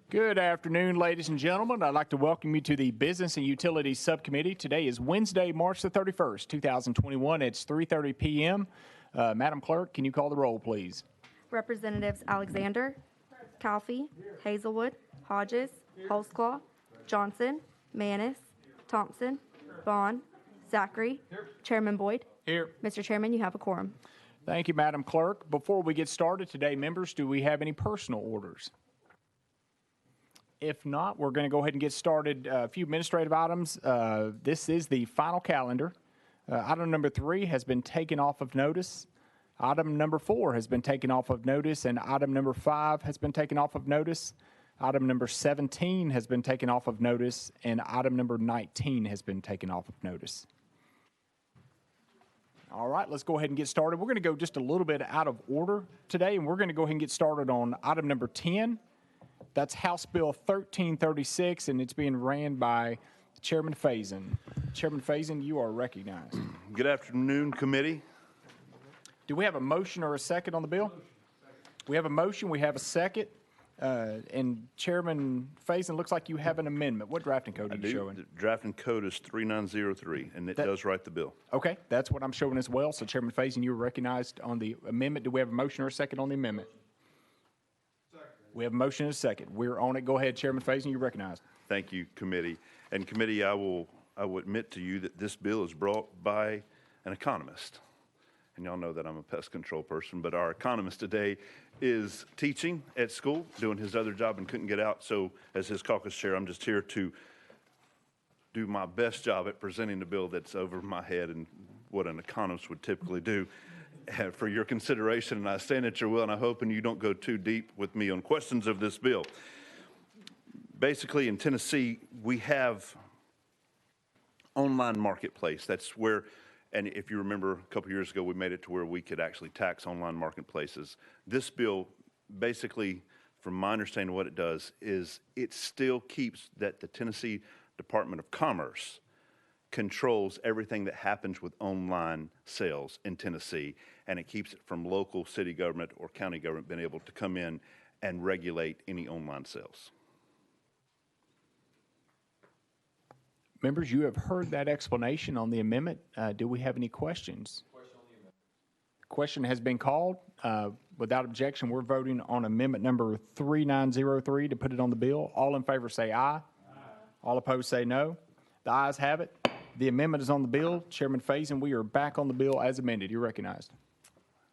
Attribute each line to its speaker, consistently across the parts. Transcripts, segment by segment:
Speaker 1: Good afternoon, ladies and gentlemen. I'd like to welcome you to the Business and Utilities Subcommittee. Today is Wednesday, March the 31st, 2021. It's 3:30 p.m. Madam Clerk, can you call the roll, please?
Speaker 2: Representatives Alexander, Calfee, Hazelwood, Hodges, Holsclaw, Johnson, Manis, Thompson, Vaughn, Zachary, Chairman Boyd.
Speaker 1: Here.
Speaker 2: Mr. Chairman, you have a quorum.
Speaker 1: Thank you, Madam Clerk. Before we get started today, members, do we have any personal orders? If not, we're going to go ahead and get started. A few administrative items. This is the final calendar. Item number 3 has been taken off of notice. Item number 4 has been taken off of notice, and item number 5 has been taken off of notice. Item number 17 has been taken off of notice, and item number 19 has been taken off of notice. All right, let's go ahead and get started. We're going to go just a little bit out of order today, and we're going to go ahead and get started on item number 10. That's House Bill 1336, and it's being ran by Chairman Faison. Chairman Faison, you are recognized.
Speaker 3: Good afternoon, committee.
Speaker 1: Do we have a motion or a second on the bill? We have a motion. We have a second. And Chairman Faison, looks like you have an amendment. What drafting code are you showing?
Speaker 3: The drafting code is 3903, and it does write the bill.
Speaker 1: Okay, that's what I'm showing as well. So Chairman Faison, you are recognized on the amendment. Do we have a motion or a second on the amendment? We have a motion and a second. We're on it. Go ahead, Chairman Faison, you're recognized.
Speaker 3: Thank you, committee. And committee, I will admit to you that this bill is brought by an economist. And y'all know that I'm a pest control person, but our economist today is teaching at school, doing his other job and couldn't get out. So as his caucus chair, I'm just here to do my best job at presenting the bill that's over my head and what an economist would typically do. For your consideration, and I stand at your will, and I hope and you don't go too deep with me on questions of this bill. Basically, in Tennessee, we have online marketplace. That's where, and if you remember a couple years ago, we made it to where we could actually tax online marketplaces. This bill, basically, from my understanding, what it does is it still keeps that the Tennessee Department of Commerce controls everything that happens with online sales in Tennessee, and it keeps it from local city government or county government being able to come in and regulate any online sales.
Speaker 1: Members, you have heard that explanation on the amendment. Do we have any questions? Question on the amendment. Question has been called. Without objection, we're voting on amendment number 3903 to put it on the bill. All in favor say aye. Aye. All opposed say no. The ayes have it. The amendment is on the bill. Chairman Faison, we are back on the bill as amended. You're recognized.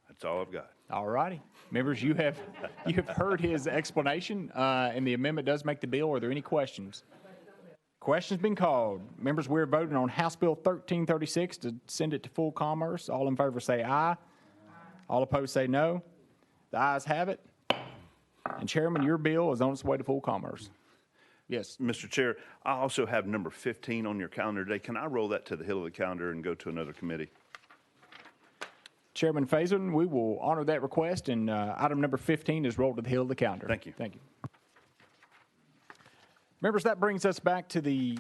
Speaker 3: That's all I've got.
Speaker 1: All righty. Members, you have heard his explanation, and the amendment does make the bill. Are there any questions? Questions been called. Members, we're voting on House Bill 1336 to send it to full commerce. All in favor say aye. Aye. All opposed say no. The ayes have it. And Chairman, your bill is on its way to full commerce. Yes.
Speaker 3: Mr. Chair, I also have number 15 on your calendar today. Can I roll that to the hill of the calendar and go to another committee?
Speaker 1: Chairman Faison, we will honor that request, and item number 15 is rolled to the hill of the calendar.
Speaker 3: Thank you.
Speaker 1: Thank you. Members, that brings us back to the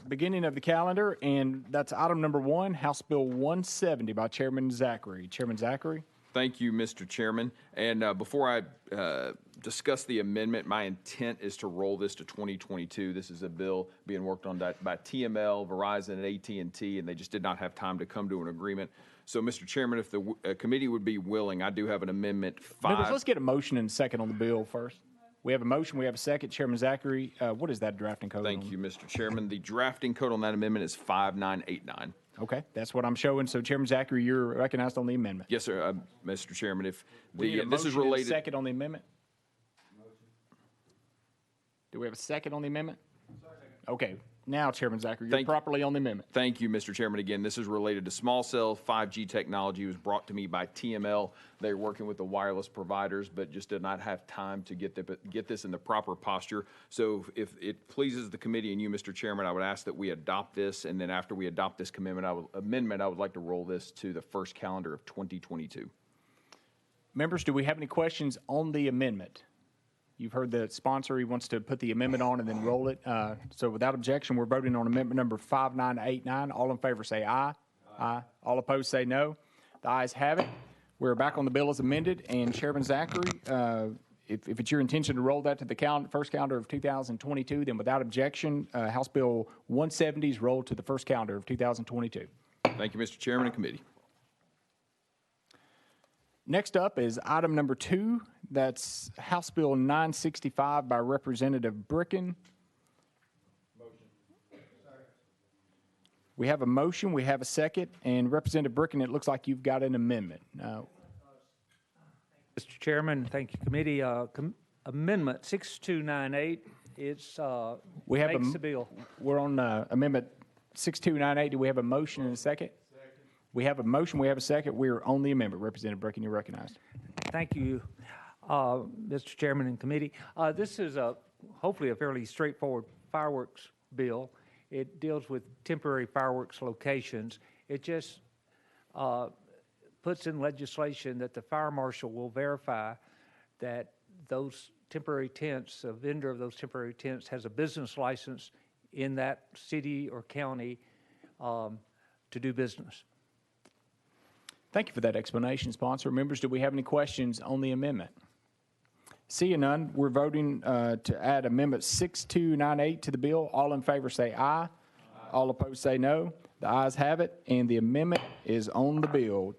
Speaker 1: beginning of the calendar, and that's item number 1, House Bill 170 by Chairman Zachary. Chairman Zachary.
Speaker 4: Thank you, Mr. Chairman. And before I discuss the amendment, my intent is to roll this to 2022. This is a bill being worked on by TML, Verizon, and AT&T, and they just did not have time to come to an agreement. So, Mr. Chairman, if the committee would be willing, I do have an amendment 5.
Speaker 1: Members, let's get a motion and a second on the bill first. We have a motion. We have a second. Chairman Zachary, what is that drafting code?
Speaker 4: Thank you, Mr. Chairman. The drafting code on that amendment is 5989.
Speaker 1: Okay, that's what I'm showing. So, Chairman Zachary, you're recognized on the amendment.
Speaker 4: Yes, sir, Mr. Chairman. If
Speaker 1: this is related, second on the amendment. Do we have a second on the amendment? Okay. Now, Chairman Zachary, you're properly on the amendment.
Speaker 4: Thank you, Mr. Chairman. Again, this is related to small cell 5G technology. It was brought to me by TML. They're working with the wireless providers, but just did not have time to get this in the proper posture. So if it pleases the committee and you, Mr. Chairman, I would ask that we adopt this, and then after we adopt this amendment, I would like to roll this to the first calendar of 2022.
Speaker 1: Members, do we have any questions on the amendment? You've heard the sponsor. He wants to put the amendment on and then roll it. So without objection, we're voting on amendment number 5989. All in favor say aye. Aye. All opposed say no. The ayes have it. We're back on the bill as amended. And Chairman Zachary, if it's your intention to roll that to the first calendar of 2022, then without objection, House Bill 170 is rolled to the first calendar of 2022.
Speaker 4: Thank you, Mr. Chairman and committee.
Speaker 1: Next up is item number 2. That's House Bill 965 by Representative Bricken. We have a motion, we have a second, and Representative Bricken, it looks like you've got an amendment.
Speaker 5: Mr. Chairman, thank you, committee. Amendment 6298, it's,
Speaker 1: We have
Speaker 5: makes the bill.
Speaker 1: We're on Amendment 6298. Do we have a motion and a second? We have a motion, we have a second. We're on the amendment. Representative Bricken, you're recognized.
Speaker 5: Thank you, Mr. Chairman and committee. This is hopefully a fairly straightforward fireworks bill. It deals with temporary fireworks locations. It just puts in legislation that the fire marshal will verify that those temporary tents, a vendor of those temporary tents has a business license in that city or county to do business.
Speaker 1: Thank you for that explanation, sponsor. Members, do we have any questions on the amendment? Seeing none, we're voting to add Amendment 6298 to the bill. All in favor say aye. All opposed say no. The ayes have it, and the amendment is on the bill.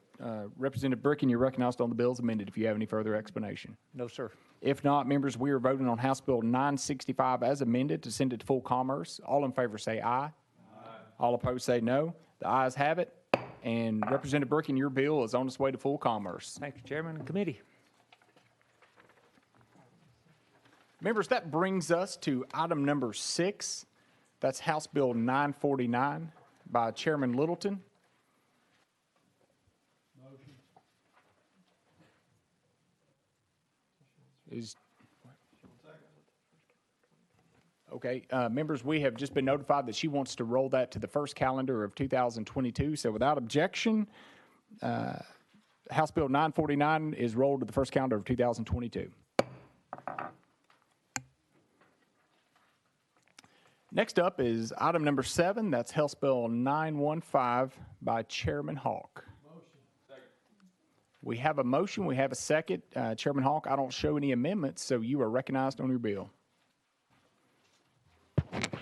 Speaker 1: Representative Bricken, you're recognized on the bill as amended if you have any further explanation.
Speaker 5: No, sir.
Speaker 1: If not, members, we are voting on House Bill 965 as amended to send it to full commerce. All in favor say aye. All opposed say no. The ayes have it, and Representative Bricken, your bill is on its way to full commerce.
Speaker 5: Thank you, Chairman and committee.
Speaker 1: Members, that brings us to item number 6. That's House Bill 949 by Chairman Littleton. Okay, members, we have just been notified that she wants to roll that to the first calendar of 2022. So without objection, House Bill 949 is rolled to the first calendar of 2022. Next up is item number 7. That's House Bill 915 by Chairman Hawk. We have a motion. We have a second. Chairman Hawk, I don't show any amendments, so you are recognized on your bill.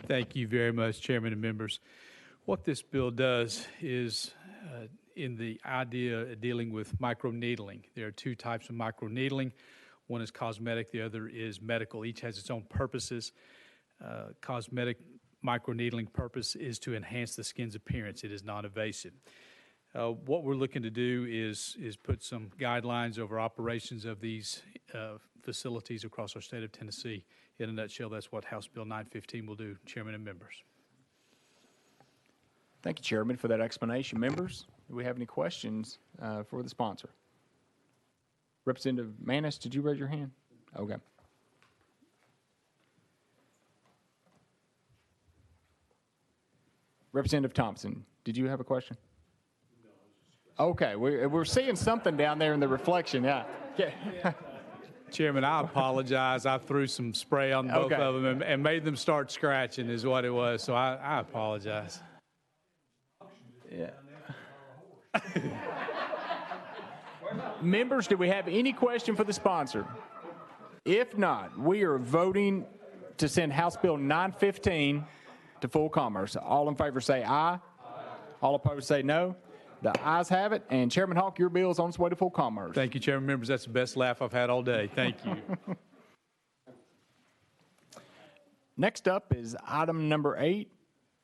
Speaker 6: Thank you very much, Chairman and members. What this bill does is, in the idea of dealing with microneedling, there are 2 types of microneedling. One is cosmetic, the other is medical. Each has its own purposes. Cosmetic microneedling purpose is to enhance the skin's appearance. It is non-invasive. What we're looking to do is put some guidelines over operations of these facilities across our state of Tennessee. In a nutshell, that's what House Bill 915 will do, Chairman and members.
Speaker 1: Thank you, Chairman, for that explanation. Members, do we have any questions for the sponsor? Representative Manis, did you raise your hand? Okay. Representative Thompson, did you have a question? No. Okay, we're seeing something down there in the reflection. Yeah.
Speaker 6: Chairman, I apologize. I threw some spray on both
Speaker 1: Okay.
Speaker 6: of them and made them start scratching is what it was. So I apologize.
Speaker 1: Yeah. Members, do we have any question for the sponsor? If not, we are voting to send House Bill 915 to full commerce. All in favor say aye. All opposed say no. The ayes have it, and Chairman Hawk, your bill is on its way to full commerce.
Speaker 6: Thank you, Chairman members. That's the best laugh I've had all day. Thank you.
Speaker 1: Next up is item number 8,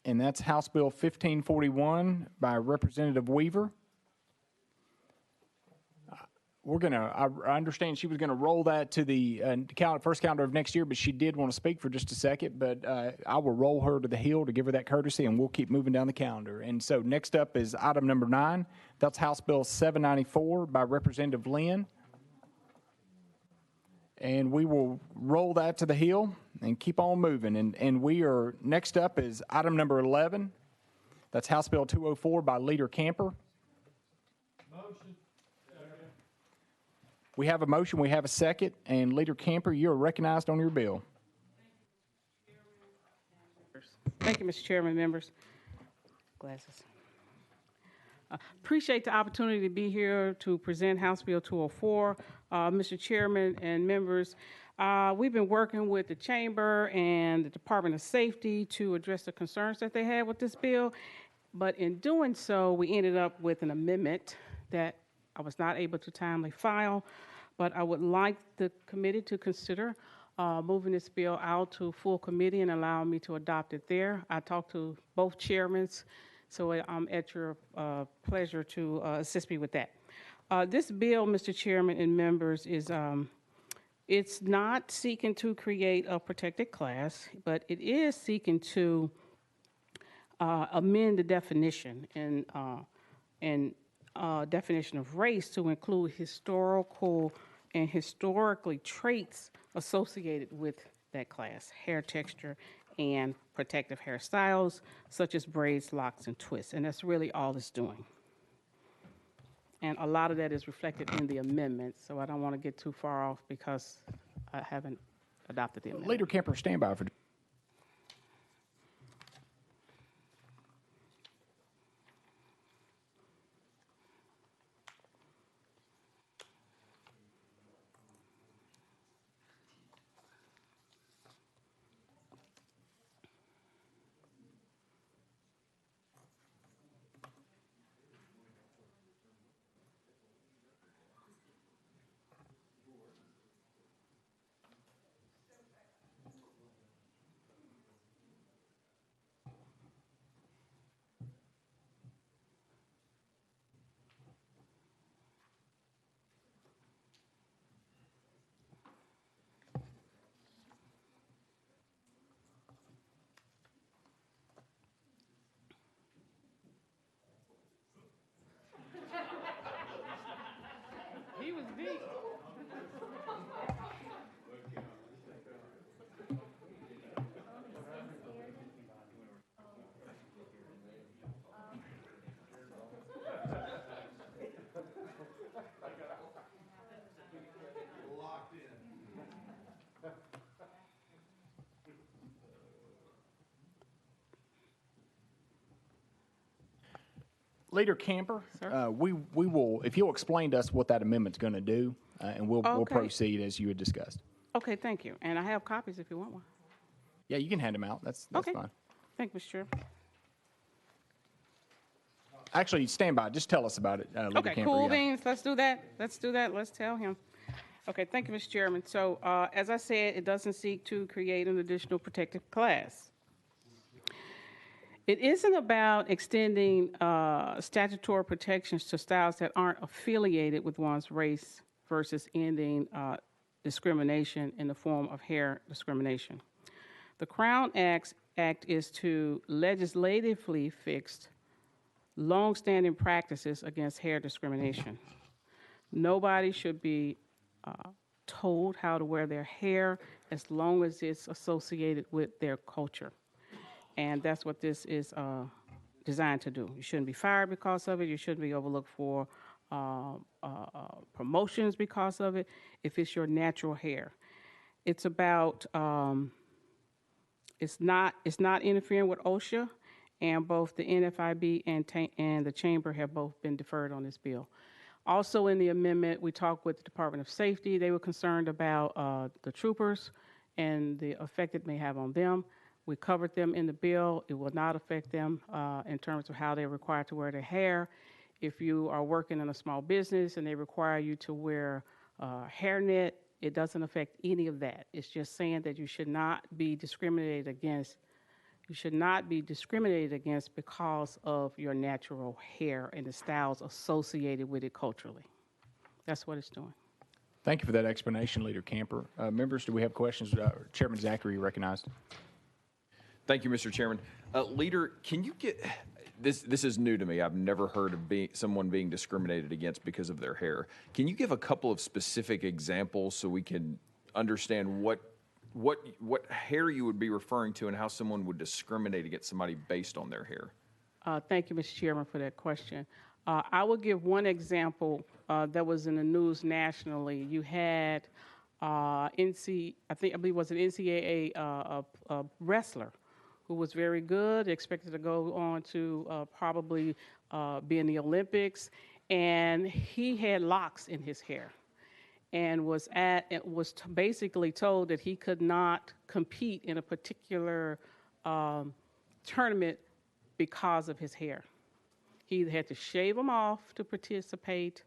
Speaker 1: and that's House Bill 1541 by Representative Weaver. I understand she was going to roll that to the first calendar of next year, but she did want to speak for just a second. But I will roll her to the hill to give her that courtesy, and we'll keep moving down the calendar. And so next up is item number 9. That's House Bill 794 by Representative Lynn. And we will roll that to the hill and keep on moving. And next up is item number 11. That's House Bill 204 by Leader Camper. We have a motion, we have a second, and Leader Camper, you are recognized on your bill.
Speaker 7: Thank you, Mr. Chairman, members. Glasses. Appreciate the opportunity to be here to present House Bill 204. Mr. Chairman and members, we've been working with the Chamber and the Department of Safety to address the concerns that they had with this bill. But in doing so, we ended up with an amendment that I was not able to timely file. But I would like the committee to consider moving this bill out to full committee and allowing me to adopt it there. I talked to both chairmen, so I'm at your pleasure to assist me with that. This bill, Mr. Chairman and members, is it's not seeking to create a protected class, but it is seeking to amend the definition and definition of race to include historical and historically traits associated with that class, hair texture and protective hairstyles such as braids, locks, and twists. And that's really all it's doing. And a lot of that is reflected in the amendment, so I don't want to get too far off because I haven't adopted the amendment.
Speaker 1: Leader Kemper, stand by for.
Speaker 7: He was beat.
Speaker 1: Leader Camper, we will, if you'll explain to us what that amendment's going to do, and we'll
Speaker 7: Okay.
Speaker 1: proceed as you had discussed.
Speaker 7: Okay, thank you. And I have copies if you want one.
Speaker 1: Yeah, you can hand them out. That's
Speaker 7: Okay.
Speaker 1: fine.
Speaker 7: Thank you, Mr. Chair.
Speaker 1: Actually, stand by. Just tell us about it, Leader
Speaker 7: Okay,
Speaker 1: Camper.
Speaker 7: cool
Speaker 1: yeah.
Speaker 7: beans. Let's do that. Let's do that. Let's tell him. Okay, thank you, Mr. Chairman. So, as I said, it doesn't seek to create an additional protected class. It isn't about extending statutory protections to styles that aren't affiliated with one's race versus ending discrimination in the form of hair discrimination. The Crown Act is to legislatively fix longstanding practices against hair discrimination. Nobody should be told how to wear their hair as long as it's associated with their culture. And that's what this is designed to do. You shouldn't be fired because of it. You shouldn't be overlooked for promotions because of it if it's your natural hair. It's about, it's not interfering with OSHA, and both the NFIB and the Chamber have both been deferred on this bill. Also in the amendment, we talked with the Department of Safety. They were concerned about the troopers and the effect it may have on them. We covered them in the bill. It will not affect them in terms of how they're required to wear their hair. If you are working in a small business and they require you to wear a hairnet, it doesn't affect any of that. It's just saying that you should not be discriminated against. You should not be discriminated against because of your natural hair and the styles associated with it culturally. That's what it's doing.
Speaker 1: Thank you for that explanation, Leader Camper. Members, do we have questions? Chairman Zachary, recognized.
Speaker 4: Thank you, Mr. Chairman. Leader, can you get this? This is new to me. I've never heard of someone being discriminated against because of their hair. Can you give a couple of specific examples so we can understand what hair you would be referring to and how someone would discriminate against somebody based on their hair?
Speaker 7: Thank you, Mr. Chairman, for that question. I will give one example that was in the news nationally. You had I believe it was an NCAA wrestler who was very good, expected to go on to probably be in the Olympics, and he had locks in his hair, and was basically told that he could not compete in a particular tournament because of his hair. He either had to shave them off to participate,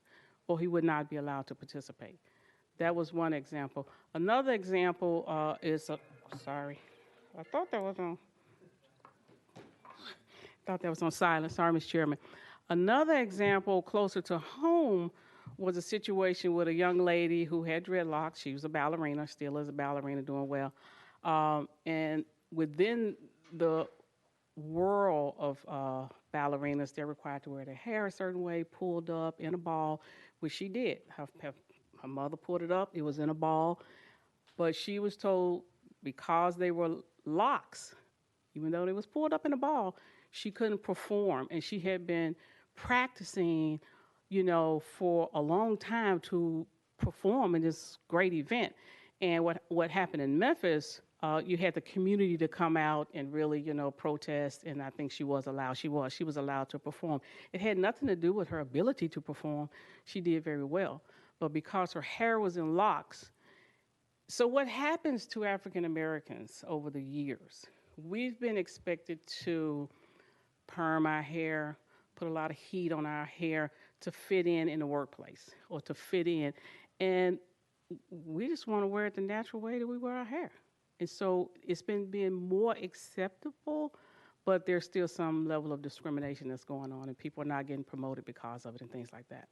Speaker 7: or he would not be allowed to participate. That was one example. Another example is, sorry, I thought that was on silent. Sorry, Mr. Chairman. Another example closer to home was a situation with a young lady who had dreadlocks. She was a ballerina, still is a ballerina, doing well. And within the world of ballerinas, they're required to wear their hair a certain way, pulled up in a ball, which she did. Her mother pulled it up, it was in a ball, but she was told because they were locks, even though they was pulled up in a ball, she couldn't perform, and she had been practicing, for a long time to perform in this great event. And what happened in Memphis, you had the community to come out and really, protest, and I think she was allowed to perform. It had nothing to do with her ability to perform. She did very well. But because her hair was in locks, so what happens to African Americans over the years? We've been expected to perm our hair, put a lot of heat on our hair to fit in the workplace or to fit in. And we just want to wear it the natural way that we wear our hair. And so it's been being more acceptable, but there's still some level of discrimination that's going on, and people are not getting promoted because of it and things like that.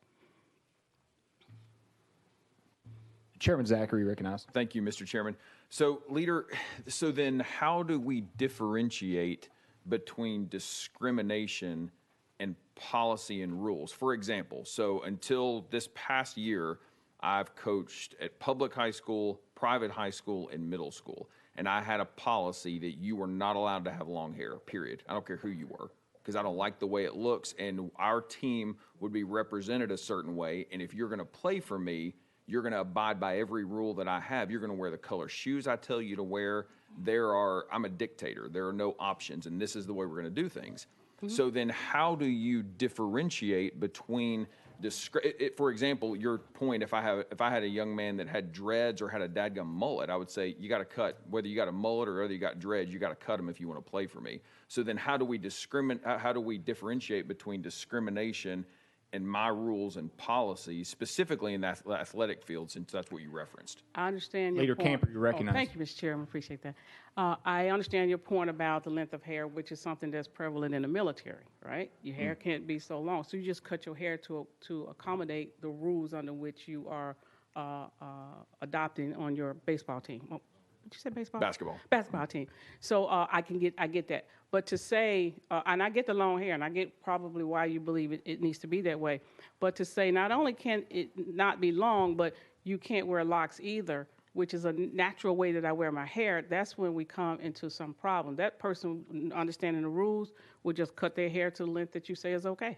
Speaker 1: Chairman Zachary, recognized.
Speaker 4: Thank you, Mr. Chairman. So, Leader, so then how do we differentiate between discrimination and policy and rules? For example, so until this past year, I've coached at public high school, private high school, and middle school. And I had a policy that you were not allowed to have long hair, period. I don't care who you were, because I don't like the way it looks. And our team would be represented a certain way. And if you're going to play for me, you're going to abide by every rule that I have. You're going to wear the color shoes I tell you to wear. I'm a dictator. There are no options, and this is the way we're going to do things. Mm-hmm. So then how do you differentiate between for example, your point, if I had a young man that had dreads or had a dadgum mullet, I would say you got to cut, whether you got a mullet or whether you got dreads, you got to cut them if you want to play for me. So then how do we differentiate between discrimination and my rules and policies, specifically in the athletic field, since that's what you referenced?
Speaker 7: I understand your
Speaker 1: Leader
Speaker 7: point.
Speaker 1: Camper, you're recognized.
Speaker 7: Thank you, Mr. Chairman. Appreciate that. I understand your point about the length of hair, which is something that's prevalent in the military, right? Your hair can't be so long, so you just cut your hair to accommodate the rules under which you are adopting on your baseball team. Oh, did you say baseball? Basketball team. So I get that. But to say, and I get the long hair, and I get probably why you believe it needs to be that way, but to say not only can it not be long, but you can't wear locks either, which is a natural way that I wear my hair, that's when we come into some problem. That person, understanding the rules, would just cut their hair to the length that you say is okay.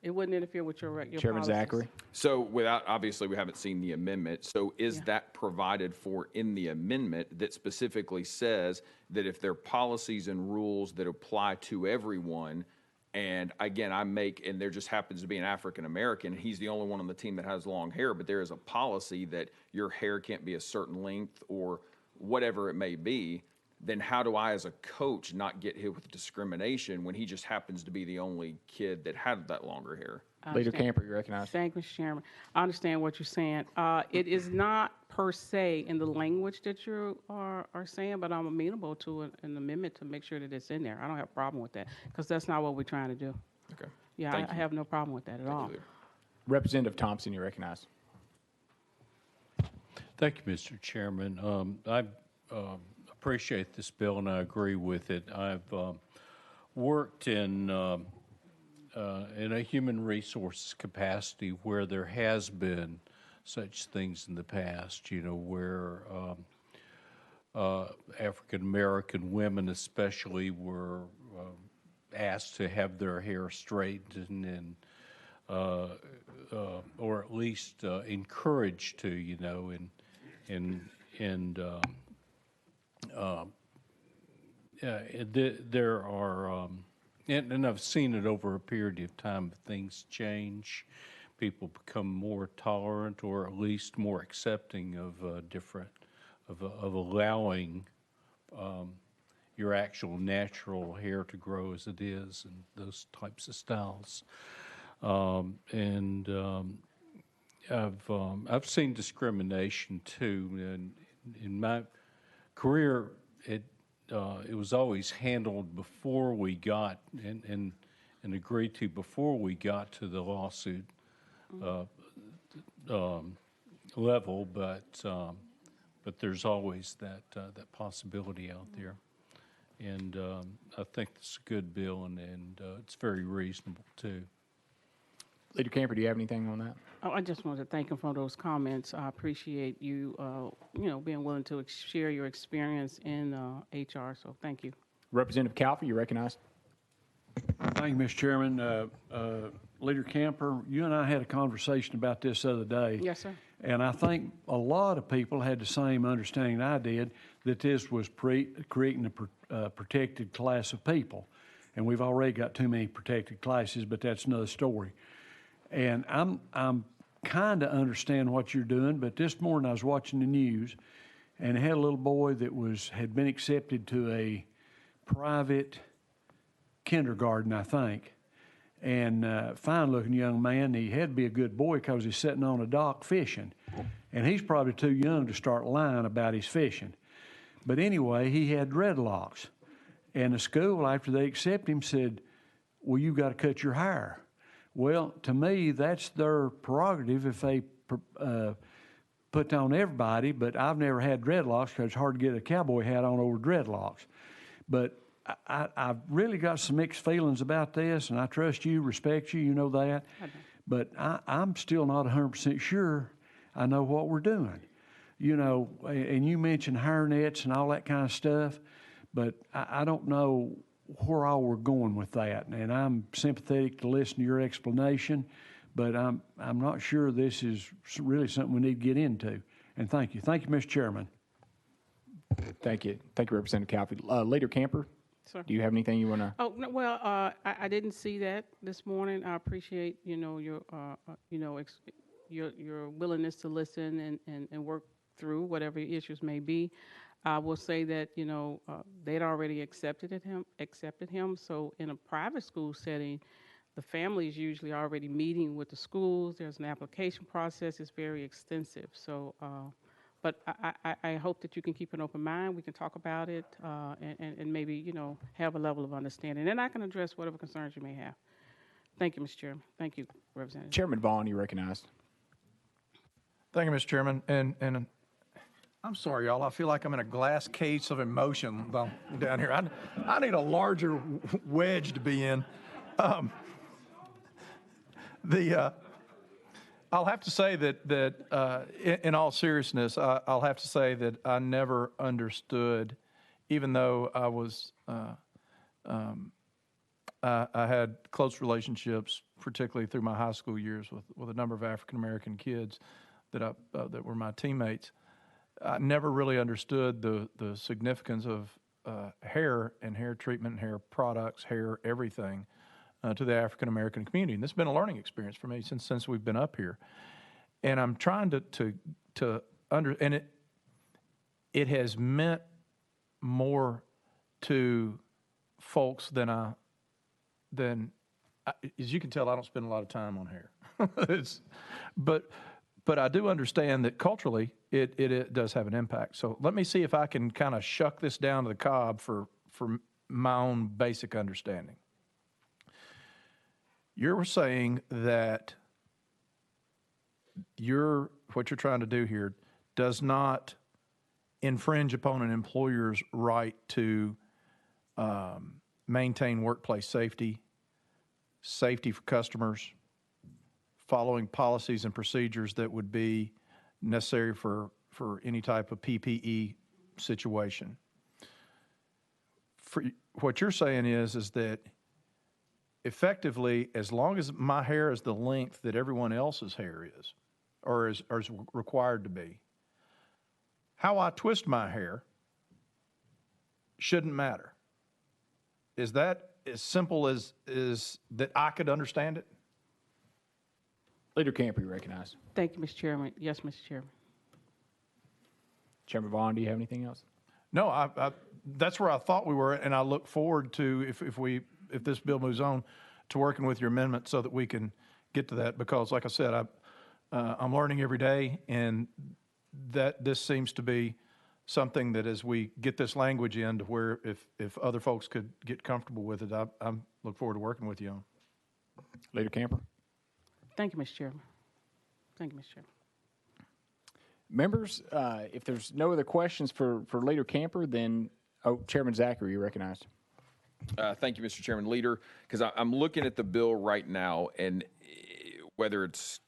Speaker 7: It wouldn't interfere with your
Speaker 1: Chairman
Speaker 7: policies.
Speaker 1: Zachary.
Speaker 4: So obviously we haven't seen the amendment. So is that provided for in the amendment that specifically says that if there are policies and rules that apply to everyone, and again, and there just happens to be an African American, he's the only one on the team that has long hair, but there is a policy that your hair can't be a certain length or whatever it may be, then how do I as a coach not get hit with discrimination when he just happens to be the only kid that had that longer hair?
Speaker 1: Leader Camper, you recognize.
Speaker 7: Thank you, Mr. Chairman. I understand what you're saying. It is not per se in the language that you are saying, but I'm amenable to an amendment to make sure that it's in there. I don't have a problem with that, because that's not what we're trying to do.
Speaker 4: Okay.
Speaker 7: Yeah, I have no problem with that at all.
Speaker 1: Representative Thompson, you recognize.
Speaker 8: Thank you, Mr. Chairman. I appreciate this bill, and I agree with it. I've worked in a human resources capacity where there has been such things in the past, where African American women especially were asked to have their hair straightened and or at least encouraged to, there are and I've seen it over a period of time. Things change. People become more tolerant, or at least more accepting of of allowing your actual natural hair to grow as it is, and those types of styles. I've seen discrimination too, and in my career, it was always handled before we got and agreed to before we got to the lawsuit level, but there's always that possibility out there, and I think it's a good bill, and it's very reasonable too.
Speaker 1: Leader Camper, do you have anything on that?
Speaker 7: Oh, I just wanted to thank him for those comments. I appreciate you, being willing to share your experience in HR. So thank you.
Speaker 1: Representative Calfee, you recognized.
Speaker 9: Thank you, Mr. Chairman. Leader Camper, you and I had a conversation about this the other day.
Speaker 7: Yes, sir.
Speaker 9: And I think a lot of people had the same understanding I did, that this was creating a protected class of people. And we've already got too many protected classes, but that's another story. And I'm kind of understand what you're doing, but this morning I was watching the news, and it had a little boy that had been accepted to a private kindergarten, I think, and fine-looking young man. He had to be a good boy because he's sitting on a dock fishing, and he's probably too young to start lying about his fishing. But anyway, he had dreadlocks, and the school, after they accepted him, said, well, you've got to cut your hair. Well, to me, that's their prerogative if they put on everybody, but I've never had dreadlocks because it's hard to get a cowboy hat on over dreadlocks. But I've really got some mixed feelings about this, and I trust you, respect you, you know that. Okay. But I'm still not 100% sure I know what we're doing. You know, and you mentioned hairnets and all that kind of stuff, but I don't know where all we're going with that. And I'm sympathetic to listen to your explanation, but I'm not sure this is really something we need to get into. And thank you. Thank you, Mr. Chairman.
Speaker 1: Thank you. Thank you, Representative Calfee. Leader Camper,
Speaker 7: Sir.
Speaker 1: do you have anything you want to?
Speaker 7: Oh, no, well, I didn't see that this morning. I appreciate, your willingness to listen and work through whatever issues may be. I will say that, they'd already accepted him. So in a private school setting, the family is usually already meeting with the schools. There's an application process. It's very extensive. So, but I hope that you can keep an open mind. We can talk about it and maybe, have a level of understanding. And I can address whatever concerns you may have. Thank you, Mr. Chairman. Thank you, Representative.
Speaker 1: Chairman Vaughn, you recognized.
Speaker 10: Thank you, Mr. Chairman. And I'm sorry, y'all. I feel like I'm in a glass case of emotion down here. I need a larger wedge to be in. I'll have to say that in all seriousness, I'll have to say that I never understood, even though I was I had close relationships, particularly through my high school years, with a number of African American kids that were my teammates. I never really understood the significance of hair and hair treatment, and hair products, hair everything to the African American community. And this has been a learning experience for me since we've been up here. And I'm trying and it has meant more to folks than as you can tell, I don't spend a lot of time on hair. But I do understand that culturally it does have an impact. So let me see if I can kind of shuck this down to the cob for my own basic understanding. You're saying that what you're trying to do here does not infringe upon an employer's right to maintain workplace safety for customers, following policies and procedures that would be necessary for any type of PPE situation. What you're saying is that effectively, as long as my hair is the length that everyone else's hair is, or is required to be, how I twist my hair shouldn't matter. Is that as simple as that I could understand it?
Speaker 1: Leader Camper, you recognized.
Speaker 7: Thank you, Mr. Chairman. Yes, Mr. Chairman.
Speaker 1: Chairman Vaughn, do you have anything else?
Speaker 10: No, I that's where I thought we were, and I look forward to, if this bill moves on, to working with your amendment so that we can get to that, because like I said, I'm learning every day, and that this seems to be something that as we get this language in to where if other folks could get comfortable with it, I look forward to working with you on.
Speaker 1: Leader Camper?
Speaker 7: Thank you, Mr. Chairman. Thank you, Mr. Chairman.
Speaker 1: Members, if there's no other questions for Leader Camper, then, Chairman Zachary, you recognized.
Speaker 4: Thank you, Mr. Chairman. Leader, because I'm looking at the bill right now, and whether it's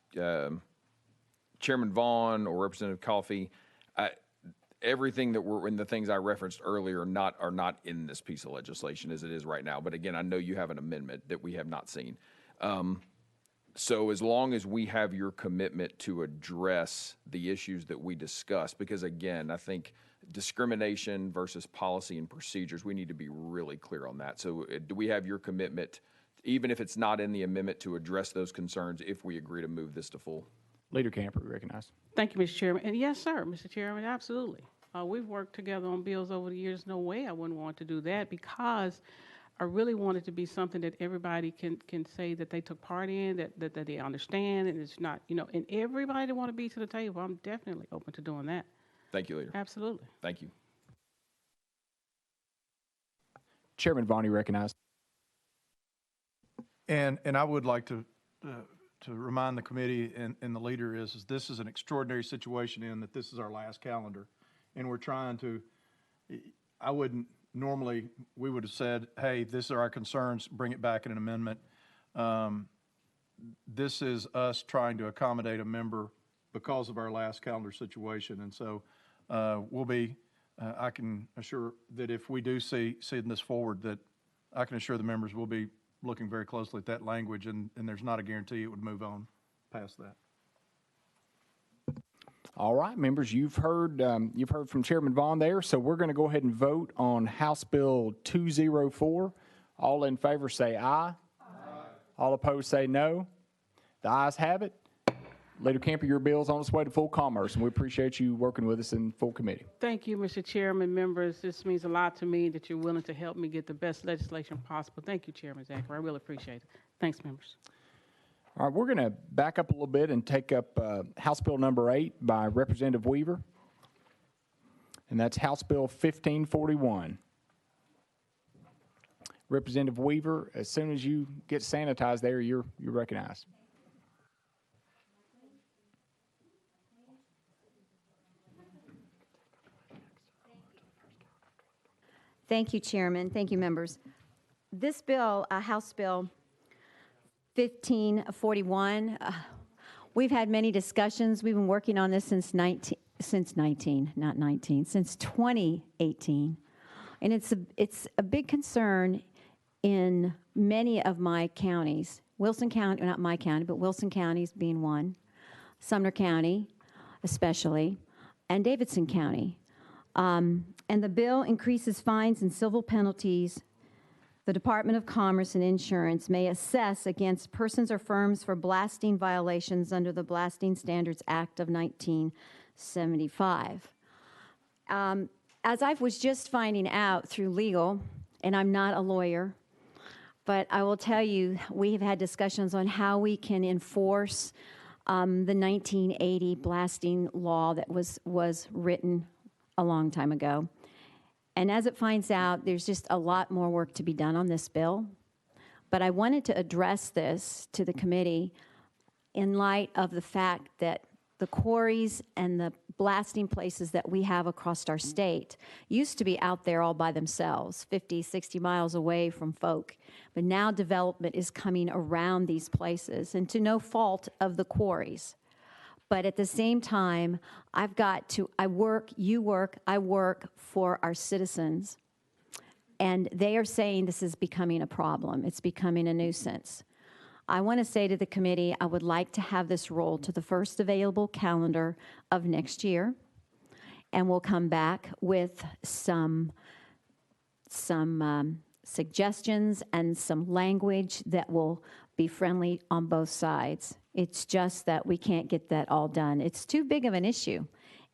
Speaker 4: Chairman Vaughn or Representative Coffey, everything that were in the things I referenced earlier are not in this piece of legislation as it is right now. But again, I know you have an amendment that we have not seen. So as long as we have your commitment to address the issues that we discussed, because again, I think discrimination versus policy and procedures, we need to be really clear on that. So do we have your commitment, even if it's not in the amendment, to address those concerns if we agree to move this to full?
Speaker 1: Leader Camper, recognized.
Speaker 7: Thank you, Mr. Chairman. And yes, sir, Mr. Chairman, absolutely. We've worked together on bills over the years. No way I wouldn't want to do that, because I really want it to be something that everybody can say that they took part in, that they understand, and it's not, and everybody that want to be to the table, I'm definitely open to doing that.
Speaker 4: Thank you, Leader.
Speaker 7: Absolutely.
Speaker 4: Thank you.
Speaker 1: Chairman Vaughn, you recognized.
Speaker 10: And I would like to remind the committee and the leader is this is an extraordinary situation in that this is our last calendar, and we're trying to. Normally, we would have said, hey, these are our concerns, bring it back in an amendment. This is us trying to accommodate a member because of our last calendar situation. And so I can assure that if we do see this forward, that I can assure the members will be looking very closely at that language, and there's not a guarantee it would move on past that.
Speaker 1: All right, members, you've heard from Chairman Vaughn there, so we're going to go ahead and vote on House Bill 204. All in favor say aye. Aye. All opposed say no. The ayes have it. Leader Camper, your bill is on its way to full commerce, and we appreciate you working with us in full committee.
Speaker 7: Thank you, Mr. Chairman, members. This means a lot to me that you're willing to help me get the best legislation possible. Thank you, Chairman Zachary. I really appreciate it. Thanks, members.
Speaker 1: All right, we're going to back up a little bit and take up House Bill number 8 by Representative Weaver, and that's House Bill 1541. Representative Weaver, as soon as you get sanitized there, you're recognized.
Speaker 11: Thank you, Chairman. Thank you, members. This bill, House Bill 1541, we've had many discussions. We've been working on this since 2018. And it's a big concern in many of my counties. Wilson County, not my county, but Wilson County's being one, Sumner County especially, and Davidson County. And the bill increases fines and civil penalties the Department of Commerce and Insurance may assess against persons or firms for blasting violations under the Blasting Standards Act of 1975. As I was just finding out through legal, and I'm not a lawyer, but I will tell you, we have had discussions on how we can enforce the 1980 blasting law that was written a long time ago. And as it finds out, there's just a lot more work to be done on this bill. But I wanted to address this to the committee in light of the fact that the quarries and the blasting places that we have across our state used to be out there all by themselves, 50, 60 miles away from folk. But now development is coming around these places, and to no fault of the quarries. But at the same time, I work for our citizens. And they are saying this is becoming a problem. It's becoming a nuisance. I want to say to the committee, I would like to have this rolled to the first available calendar of next year. And we'll come back with some suggestions and some language that will be friendly on both sides. It's just that we can't get that all done. It's too big of an issue,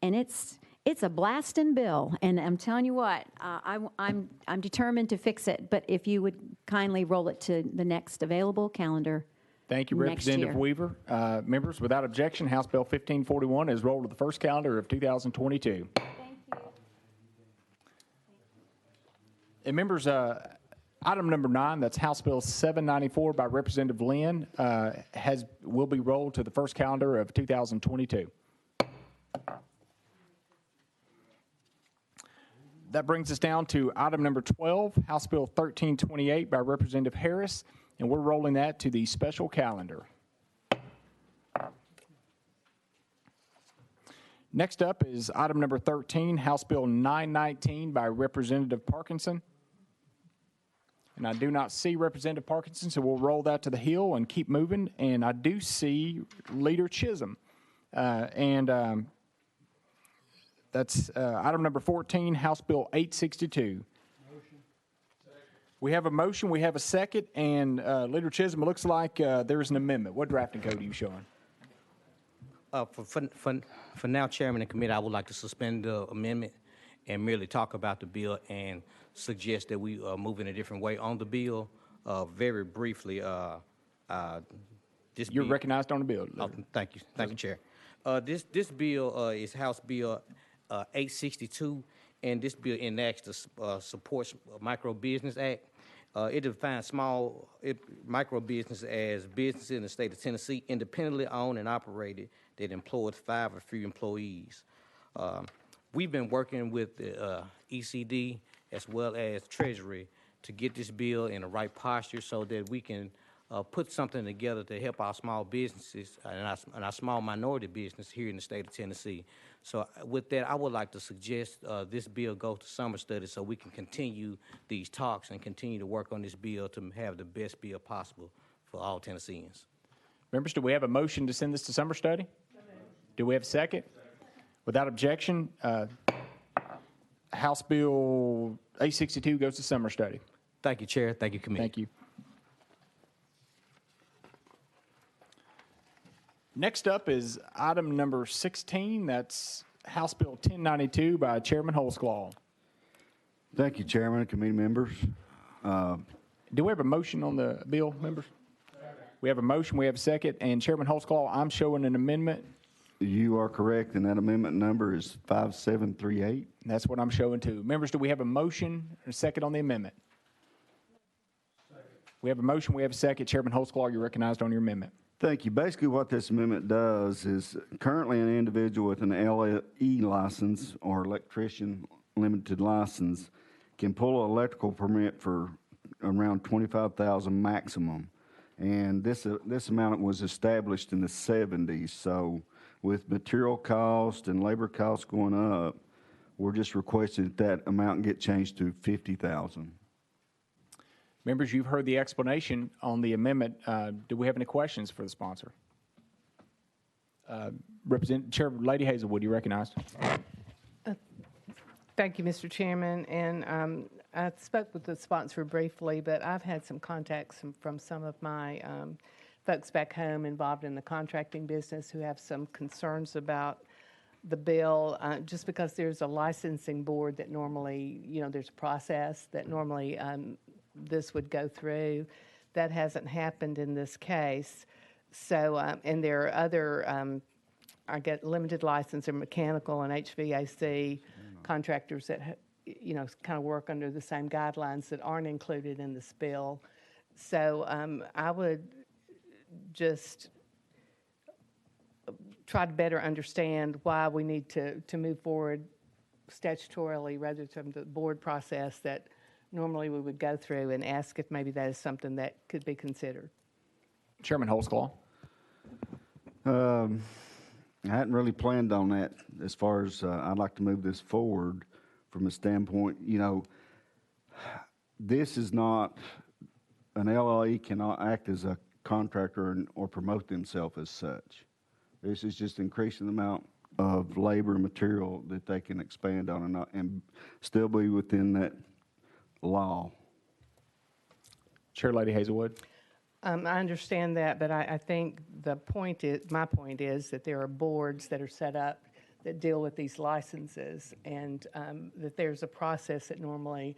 Speaker 11: and it's a blasting bill. And I'm telling you what, I'm determined to fix it. But if you would kindly roll it to the next available calendar.
Speaker 1: Thank you,
Speaker 11: next
Speaker 1: Representative
Speaker 11: year.
Speaker 1: Weaver. Members, without objection, House Bill 1541 is rolled to the first calendar of 2022.
Speaker 11: Thank you.
Speaker 1: And members, item number 9, that's House Bill 794 by Representative Lynn, will be rolled to the first calendar of 2022. That brings us down to item number 12, House Bill 1328 by Representative Harris, and we're rolling that to the special calendar. Next up is item number 13, House Bill 919 by Representative Parkinson. And I do not see Representative Parkinson, so we'll roll that to the hill and keep moving. And I do see Leader Chisholm. That's item number 14, House Bill 862. We have a motion, we have a second, and Leader Chisholm, it looks like there's an amendment. What drafting code are you showing?
Speaker 12: For now, Chairman and Committee, I would like to suspend the amendment and merely talk about the bill and suggest that we move in a different way on the bill. Very briefly,
Speaker 1: You're recognized on the bill.
Speaker 12: Thank you, Chair. This bill is House Bill 862, and this bill enacts the Supports Micro Business Act. It defines micro business as businesses in the state of Tennessee independently owned and operated that employs 5 or fewer employees. We've been working with the ECD as well as Treasury to get this bill in the right posture so that we can put something together to help our small businesses and our small minority business here in the state of Tennessee. So with that, I would like to suggest this bill go to summer study so we can continue these talks and continue to work on this bill to have the best bill possible for all Tennesseans.
Speaker 1: Members, do we have a motion to send this to summer study? Do we have a second? Without objection, House Bill 862 goes to summer study.
Speaker 12: Thank you, Chair. Thank you, Committee.
Speaker 1: Thank you. Next up is item number 16. That's House Bill 1092 by Chairman Holsclaw.
Speaker 13: Thank you, Chairman and committee members.
Speaker 1: Do we have a motion on the bill, members? We have a motion, we have a second, and Chairman Holsclaw, I'm showing an amendment.
Speaker 13: You are correct, and that amendment number is 5738.
Speaker 1: That's what I'm showing too. Members, do we have a motion and a second on the amendment? We have a motion, we have a second. Chairman Holsclaw, you're recognized on your amendment.
Speaker 13: Thank you. Basically, what this amendment does is currently an individual with an LE license or electrician limited license can pull an electrical permit for around $25,000 maximum. And this amount was established in the 70s. So with material cost and labor costs going up, we're just requesting that amount get changed to $50,000.
Speaker 1: Members, you've heard the explanation on the amendment. Do we have any questions for the sponsor? Chair Lady Hazelwood, you recognized.
Speaker 14: Thank you, Mr. Chairman. And I spoke with the sponsor briefly, but I've had some contacts from some of my folks back home involved in the contracting business who have some concerns about the bill, just because there's a licensing board that normally, there's a process that normally this would go through. That hasn't happened in this case. So, and there are other, I get limited license in mechanical and HVAC contractors that, kind of work under the same guidelines that aren't included in this bill. So I would just try to better understand why we need to move forward statutorily rather than the board process that normally we would go through, and ask if maybe that is something that could be considered.
Speaker 1: Chairman Holsclaw.
Speaker 13: I hadn't really planned on that as far as I'd like to move this forward from a standpoint, this is not, an LLE cannot act as a contractor or promote themselves as such. This is just increasing the amount of labor and material that they can expand on and still be within that law.
Speaker 1: Chair Lady Hazelwood.
Speaker 14: I understand that, but I think my point is that there are boards that are set up that deal with these licenses, and that there's a process that normally,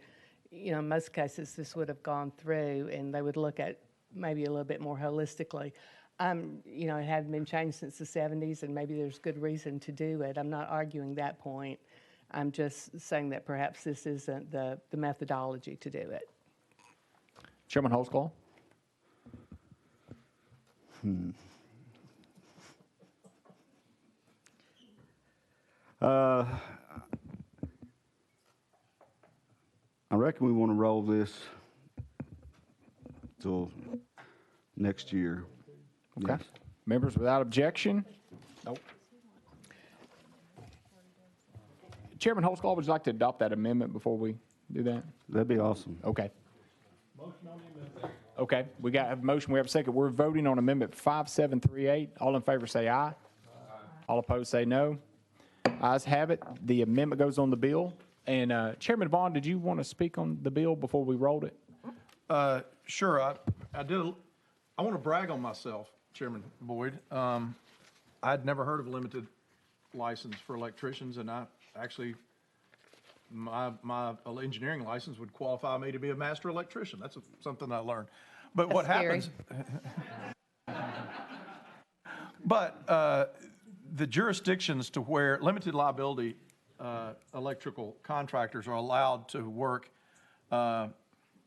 Speaker 14: in most cases, this would have gone through, and they would look at maybe a little bit more holistically. It hadn't been changed since the 70s, and maybe there's good reason to do it. I'm not arguing that point. I'm just saying that perhaps this isn't the methodology to do it.
Speaker 1: Chairman Holsclaw.
Speaker 13: I reckon we want to roll this till next year.
Speaker 1: Okay.
Speaker 13: Yes.
Speaker 1: Members without objection? Nope. Chairman Holsclaw, would you like to adopt that amendment before we do that?
Speaker 13: That'd be awesome.
Speaker 1: Okay. Okay, we have a motion, we have a second. We're voting on Amendment 5738. All in favor say aye. Aye. All opposed say no. Ayes have it. The amendment goes on the bill. And Chairman Vaughn, did you want to speak on the bill before we rolled it?
Speaker 10: Sure. I did. I want to brag on myself, Chairman Boyd. I'd never heard of a limited license for electricians, and I actually, my engineering license would qualify me to be a master electrician. That's something I learned. But
Speaker 14: That's
Speaker 10: what
Speaker 14: scary.
Speaker 10: happens? But the jurisdictions to where limited liability electrical contractors are allowed to work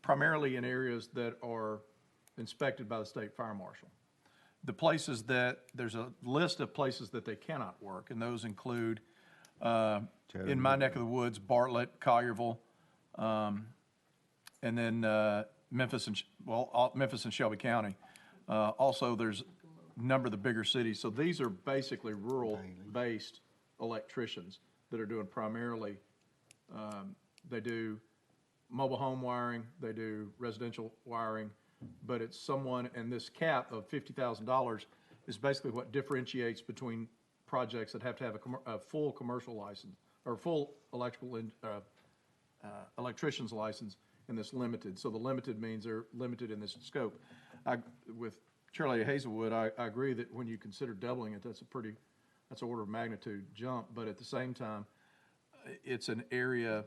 Speaker 10: primarily in areas that are inspected by the state fire marshal. The places that, there's a list of places that they cannot work, and those include, in my neck of the woods, Bartlett, Collierville, and then Memphis and Shelby County. Also, there's a number of the bigger cities. So these are basically rural-based electricians that are doing primarily, they do mobile home wiring, they do residential wiring, but it's someone, and this cap of $50,000 is basically what differentiates between projects that have to have a full commercial license or full electrician's license and this limited. So the limited means they're limited in this scope. With Chair Lady Hazelwood, I agree that when you consider doubling it, that's an order of magnitude jump, but at the same time, it's an area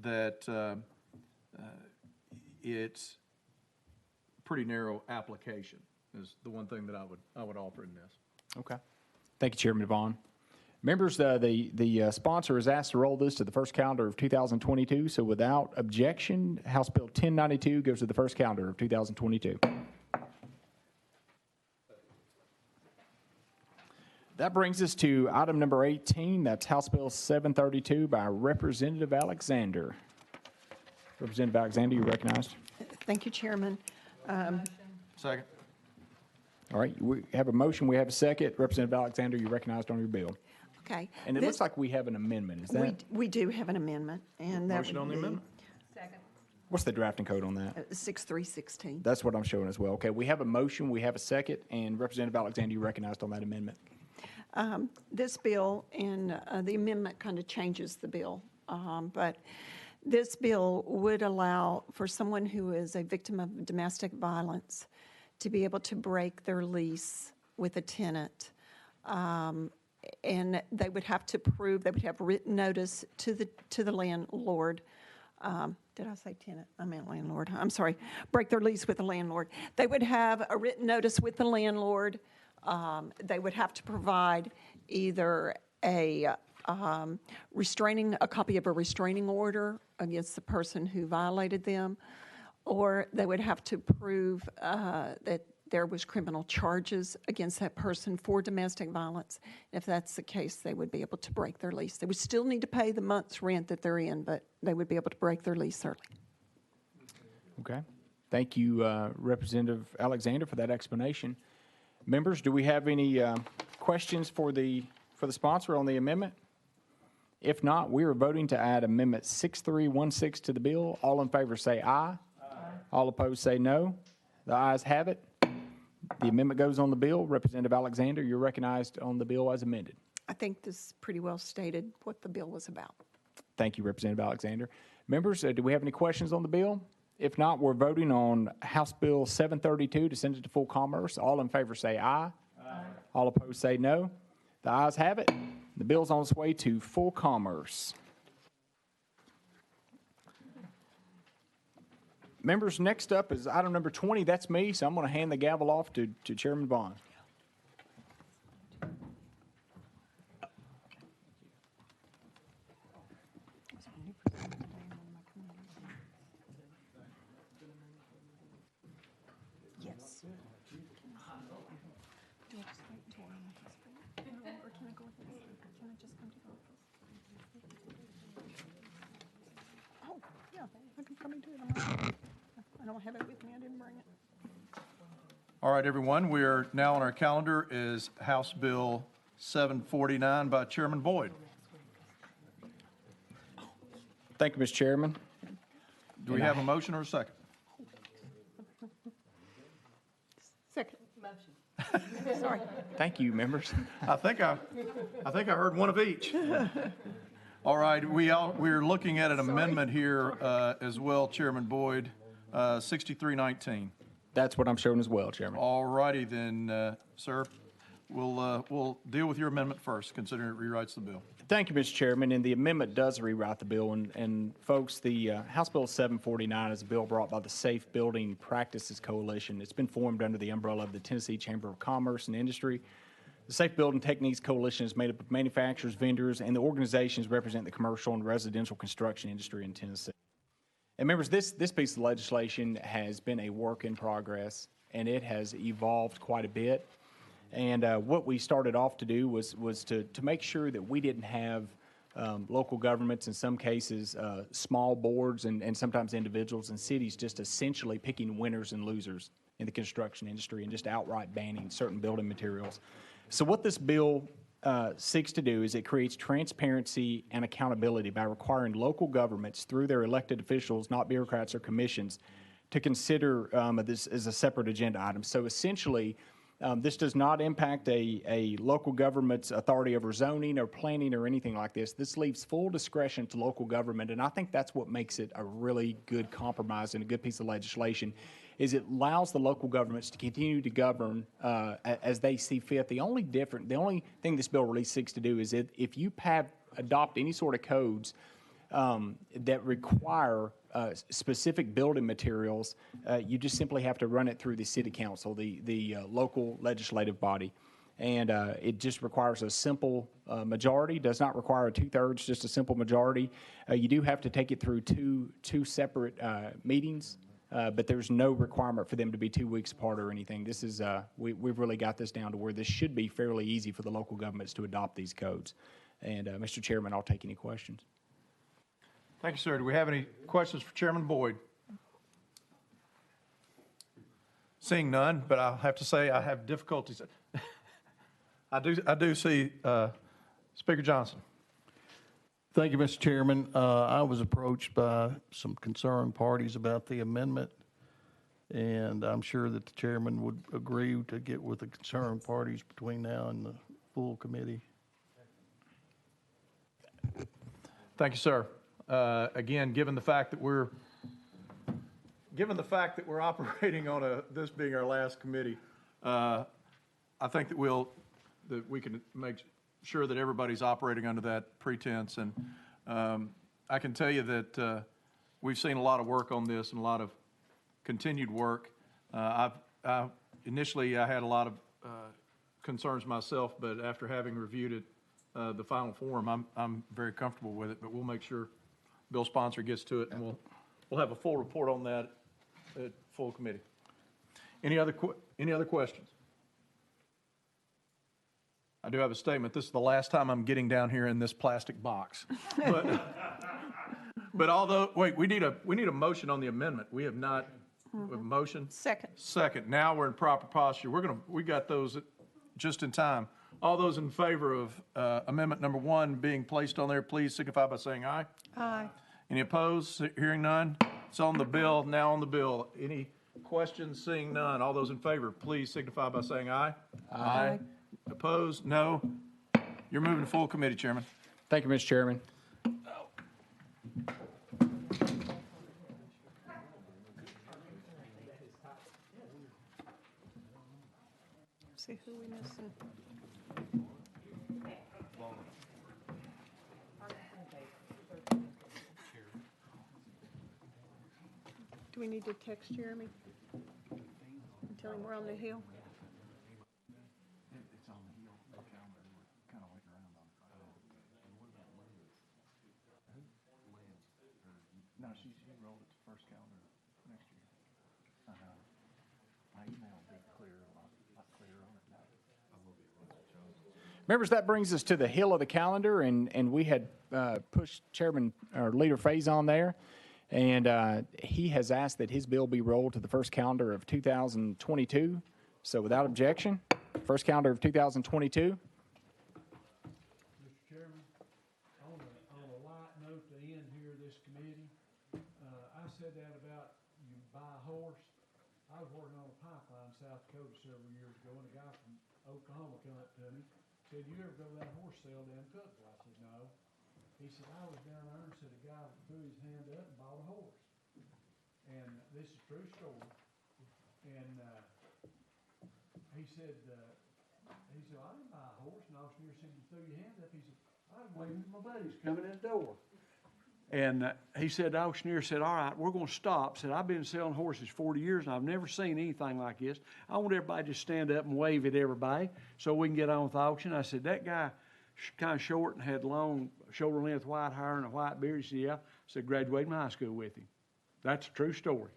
Speaker 10: that it's pretty narrow application is the one thing that I would offer in this.
Speaker 1: Okay. Thank you, Chairman Vaughn. Members, the sponsor is asked to roll this to the first calendar of 2022. So without objection, House Bill 1092 goes to the first calendar of 2022. That brings us to item number 18. That's House Bill 732 by Representative Alexander. Representative Alexander, you're recognized.
Speaker 15: Thank you, Chairman.
Speaker 10: Second.
Speaker 1: All right, we have a motion, we have a second. Representative Alexander, you're recognized on your bill.
Speaker 15: Okay.
Speaker 1: And it looks like we have an amendment, is that?
Speaker 15: We do have an amendment, and that
Speaker 10: Motion on the amendment?
Speaker 1: What's the drafting code on that?
Speaker 15: 6316.
Speaker 1: That's what I'm showing as well. Okay, we have a motion, we have a second, and Representative Alexander, you recognized on that amendment.
Speaker 15: This bill and the amendment kind of changes the bill, but this bill would allow for someone who is a victim of domestic violence to be able to break their lease with a tenant. And they would have to prove, they would have written notice to the landlord. Did I say tenant? I meant landlord. I'm sorry. Break their lease with the landlord. They would have a written notice with the landlord. They would have to provide either a copy of a restraining order against the person who violated them, or they would have to prove that there was criminal charges against that person for domestic violence. If that's the case, they would be able to break their lease. They would still need to pay the month's rent that they're in, but they would be able to break their lease early.
Speaker 1: Okay. Thank you, Representative Alexander, for that explanation. Members, do we have any questions for the sponsor on the amendment? If not, we are voting to add Amendment 6316 to the bill. All in favor say aye. Aye. All opposed say no. The ayes have it. The amendment goes on the bill. Representative Alexander, you're recognized on the bill as amended.
Speaker 15: I think this pretty well stated what the bill was about.
Speaker 1: Thank you, Representative Alexander. Members, do we have any questions on the bill? If not, we're voting on House Bill 732 to send it to full commerce. All in favor say aye. Aye. All opposed say no. The ayes have it. The bill's on its way to full commerce. Members, next up is item number 20. That's me, so I'm going to hand the gavel off to Chairman Bond.
Speaker 15: Yes. Oh, yeah, I can come into it. I don't have it with me, I didn't bring it.
Speaker 10: All right, everyone, we are now on our calendar is House Bill 749 by Chairman Boyd.
Speaker 1: Thank you, Mr. Chairman.
Speaker 10: Do we have a motion or a second?
Speaker 15: Second. Motion. Sorry.
Speaker 1: Thank you, members.
Speaker 10: I think I heard one of each. All right, we're looking at an amendment here as well, Chairman Boyd, 6319.
Speaker 1: That's what I'm showing as well, Chairman.
Speaker 10: All righty then, sir. We'll deal with your amendment first, considering it rewrites the bill.
Speaker 1: Thank you, Mr. Chairman. And the amendment does rewrite the bill. And folks, the House Bill 749 is a bill brought by the Safe Building Practices Coalition. It's been formed under the umbrella of the Tennessee Chamber of Commerce and Industry. The Safe Building Techniques Coalition is made up of manufacturers, vendors, and the organizations represent the commercial and residential construction industry in Tennessee. And members, this piece of legislation has been a work in progress, and it has evolved quite a bit. And what we started off to do was to make sure that we didn't have local governments, in some cases, small boards and sometimes individuals and cities just essentially picking winners and losers in the construction industry and just outright banning certain building materials. So what this bill seeks to do is it creates transparency and accountability by requiring local governments through their elected officials, not bureaucrats or commissions, to consider this as a separate agenda item. So essentially, this does not impact a local government's authority over zoning or planning or anything like this. This leaves full discretion to local government, and I think that's what makes it a really good compromise and a good piece of legislation, is it allows the local governments to continue to govern as they see fit. The only thing this bill really seeks to do is if you adopt any sort of codes that require specific building materials, you just simply have to run it through the city council, the local legislative body. And it just requires a simple majority, does not require a 2/3, just a simple majority. You do have to take it through two separate meetings, but there's no requirement for them to be 2 weeks apart or anything. This is, we've really got this down to where this should be fairly easy for the local governments to adopt these codes. And Mr. Chairman, I'll take any questions.
Speaker 10: Thank you, sir. Do we have any questions for Chairman Boyd? Seeing none, but I'll have to say I have difficulties. I do see Speaker Johnson.
Speaker 16: Thank you, Mr. Chairman. I was approached by some concerned parties about the amendment, and I'm sure that the chairman would agree to get with the concerned parties between now and the full committee.
Speaker 10: Thank you, sir. Again, given the fact that we're operating on this being our last committee, I think that we can make sure that everybody's operating under that pretense. And I can tell you that we've seen a lot of work on this and a lot of continued work. Initially, I had a lot of concerns myself, but after having reviewed it, the final form, I'm very comfortable with it. But we'll make sure Bill sponsor gets to it, and we'll have a full report on that at full committee. Any other questions? I do have a statement. This is the last time I'm getting down here in this plastic box. But although, wait, we need a motion on the amendment. We have not. We have a motion. Second. Now we're in proper posture. We got those just in time. All those in favor of amendment number 1 being placed on there, please signify by saying aye.
Speaker 15: Aye.
Speaker 10: Any opposed? Hearing none. It's on the bill. Now on the bill. Any questions? Seeing none. All those in favor, please signify by saying aye. Aye. Opposed? No. You're moving to full committee, Chairman.
Speaker 1: Thank you, Mr. Chairman.
Speaker 15: see who we missing. Do we need to text Jeremy and tell him we're on the hill?
Speaker 10: No, she rolled it to first calendar next year. My email will be clear, a lot clearer on it now.
Speaker 1: Members, that brings us to the hill of the calendar, and we had pushed Chairman or Leader Faison there, and he has asked that his bill be rolled to the first calendar of 2022. So without objection, first calendar of 2022.
Speaker 9: Mr. Chairman, on a light note to end here this committee, I said that about you buy a horse. I was working on a pipeline in South Dakota several years ago, and a guy from Oklahoma came up to me, said, "You ever go to that horse sale down in Cookville?" I said, "No." He said, "I was down there," and said a guy threw his hand up and bought a horse. And this is a true story. And he said, I didn't buy a horse. And the auctioneer said, "You threw your hand up." He said, "I was waiting for my buddies coming in the door." And he said, the auctioneer said, "All right, we're going to stop." Said, "I've been selling horses 40 years, and I've never seen anything like this. I want everybody to just stand up and wave at everybody so we can get on with the auction." I said, "That guy kind of short and had long shoulder-length white hair and a white beard." He said, "Yeah." I said, "Graduated from high school with him." That's a true story.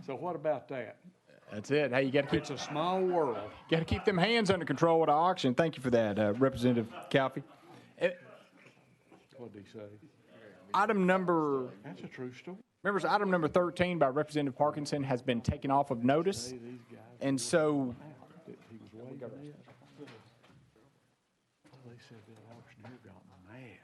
Speaker 9: So what about that?
Speaker 1: That's it. Hey, you got to keep.
Speaker 9: It's a small world.
Speaker 1: Got to keep them hands under control at the auction. Thank you for that, Representative Calfee.
Speaker 9: What did he say?
Speaker 1: Item number.
Speaker 9: That's a true story.
Speaker 1: Members, item number 13 by Representative Parkinson has been taken off of notice, and so.
Speaker 9: He was waving at. They said that auctioneer got mad.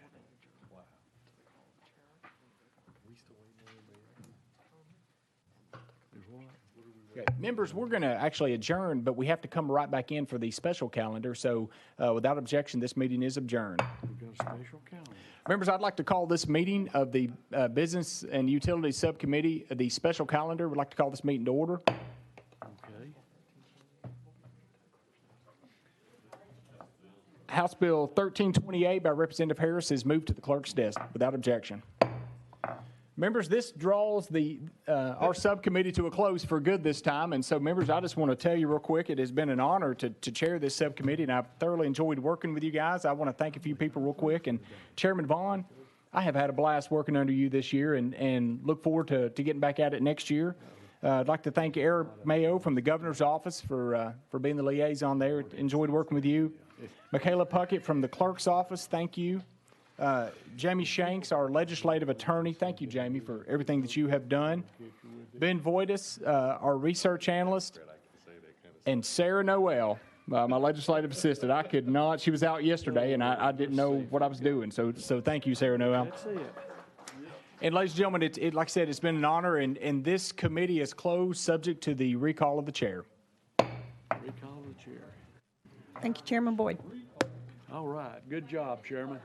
Speaker 1: Okay. Members, we're going to actually adjourn, but we have to come right back in for the special calendar. So without objection, this meeting is adjourned.
Speaker 9: We've got a special calendar.
Speaker 1: Members, I'd like to call this meeting of the Business and Utilities Subcommittee, the special calendar. We'd like to call this meeting to order.
Speaker 9: Okay.
Speaker 1: House Bill 1328 by Representative Harris is moved to the clerk's desk without objection. Members, this draws our subcommittee to a close for good this time. And so, members, I just want to tell you real quick, it has been an honor to chair this subcommittee, and I've thoroughly enjoyed working with you guys. I want to thank a few people real quick. And Chairman Vaughn, I have had a blast working under you this year and look forward to getting back at it next year. I'd like to thank Eric Mayo from the governor's office for being the liaison there. Enjoyed working with you. Michaela Puckett from the clerk's office, thank you. Jamie Shanks, our legislative attorney. Thank you, Jamie, for everything that you have done. Ben Voitis, our research analyst. And Sarah Noel, my legislative assistant. I could not. She was out yesterday, and I didn't know what I was doing. So thank you, Sarah Noel.
Speaker 9: That's it.
Speaker 1: And ladies and gentlemen, like I said, it's been an honor, and this committee is closed subject to the recall of the chair.
Speaker 9: Recall of the chair.
Speaker 15: Thank you, Chairman Boyd.
Speaker 9: All right. Good job, Chairman.